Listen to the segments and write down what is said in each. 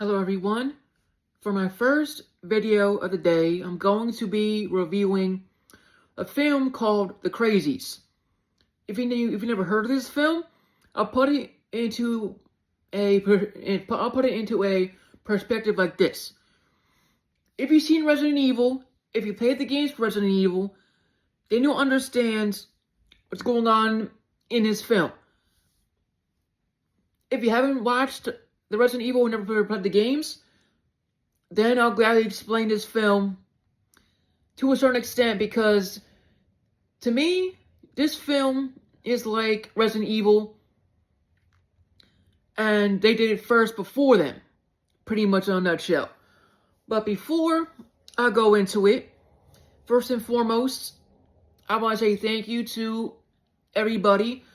Hello everyone. For my first video of the day, I'm going to be reviewing a film called The Crazies. If you've never heard of this film, I'll put it into a perspective like this. If you've seen Resident Evil, if you played the games for Resident Evil, then you'll understand what's going on in this film. If you haven't watched the Resident Evil and never played the games, then I'll gladly explain this film to a certain extent, because to me, this film is like Resident Evil, and they did it first before them, pretty much in a nutshell. But before I go into it, first and foremost, I want to say thank you to everybody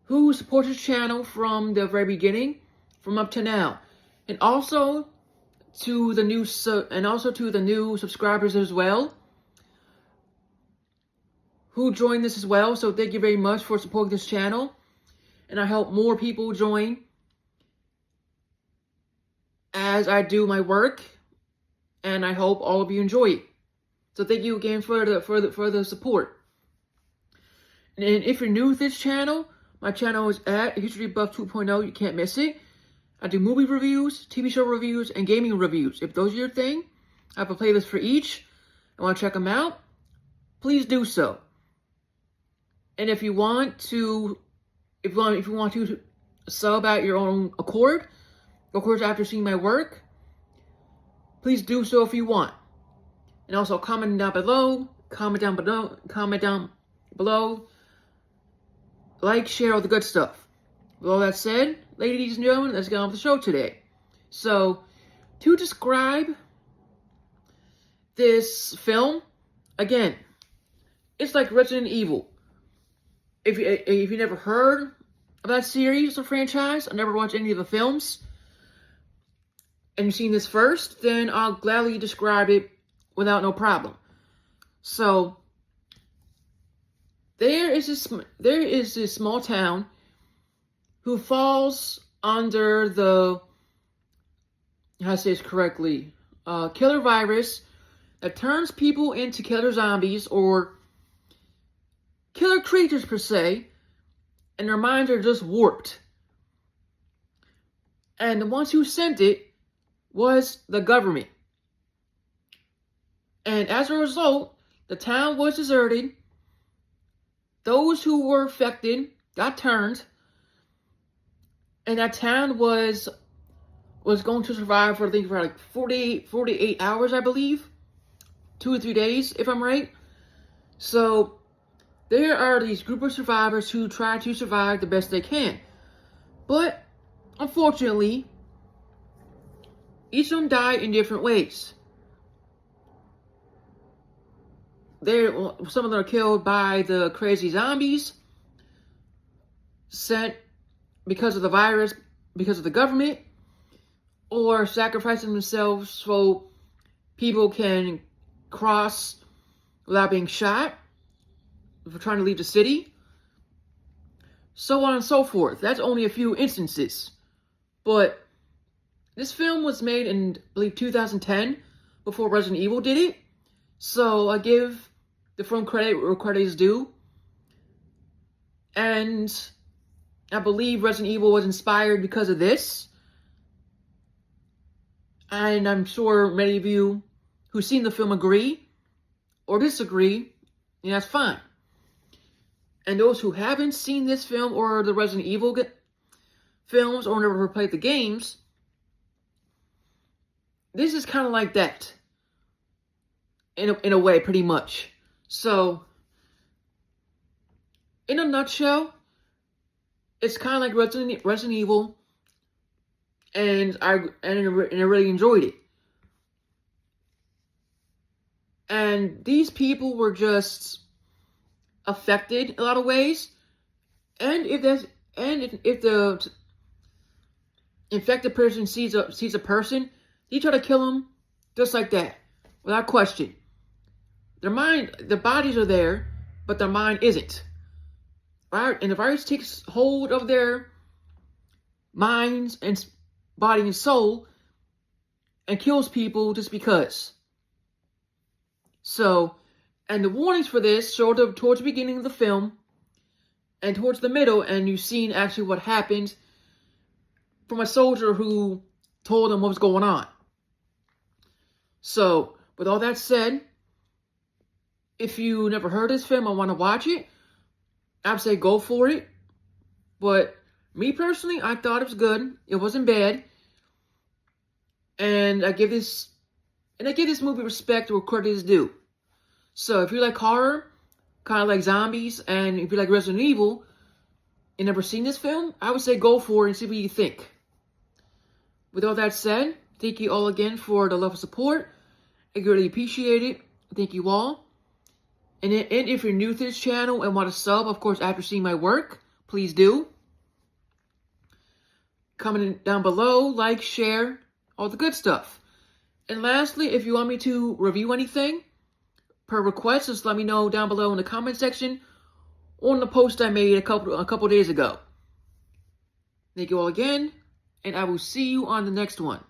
who supports this channel from the very beginning, from up to now, and also to the new subscribers as well, who joined this as well. So thank you very much for supporting this channel, and I hope more people join as I do my work, and I hope all of you enjoy it. So thank you again for the support. And if you're new to this channel, my channel is at History Buff 2.0. You can't miss it. I do movie reviews, TV show reviews, and gaming reviews. If those are your thing, I have a playlist for each. I want to check them out. Please do so. And if you want to, sub at your own accord, of course, after seeing my work, please do so if you want. And also comment down below, like, share, all the good stuff. With all that said, ladies and gentlemen, let's get on with the show today. So, to describe this film, again, it's like Resident Evil. If you never heard of that series or franchise, or never watched any of the films, and you've seen this first, then I'll gladly describe it without no problem. So, there is this small town who falls under the, how to say this correctly, killer virus that turns people into killer zombies, or killer creatures per se, and their minds are just warped. And the ones who sent it was the government. And as a result, the town was deserted. Those who were affected got turned, and that town was going to survive for, I think, for like 48 hours, I believe. 2 or 3 days, if I'm right. So, there are these group of survivors who try to survive the best they can. But, unfortunately, each of them die in different ways. Some of them are killed by the crazy zombies sent because of the virus, because of the government, or sacrificing themselves so people can cross without being shot for trying to leave the city, so on and so forth. That's only a few instances. But this film was made in, I believe, 2010, before Resident Evil did it. So I give the film credit where credit is due. And I believe Resident Evil was inspired because of this. And I'm sure many of you who've seen the film agree or disagree, and that's fine. And those who haven't seen this film or the Resident Evil films, or never played the games, this is kind of like that. In a way, pretty much. So, in a nutshell, it's kind of like Resident Evil, and I really enjoyed it. And these people were just affected in a lot of ways. And if the infected person sees a person, they try to kill them just like that, without question. Their bodies are there, but their mind isn't. Right? And the virus takes hold of their minds and body and soul, and kills people just because. So, and the warnings for this showed up towards the beginning of the film and towards the middle, and you've seen actually what happened from a soldier who told them what was going on. So, with all that said, if you never heard this film and want to watch it, I'd say go for it. But me personally, I thought it was good. It wasn't bad. And I give this movie respect where credit is due. So if you like horror, kind of like zombies, and if you like Resident Evil, and never seen this film, I would say go for it and see what you think. With all that said, thank you all again for the love and support. I greatly appreciate it. Thank you all. And if you're new to this channel and want to sub, of course, after seeing my work, please do. Comment down below, like, share, all the good stuff. And lastly, if you want me to review anything, per request, just let me know down below in the comment section or in the post I made a couple days ago. Thank you all again, and I will see you on the next one.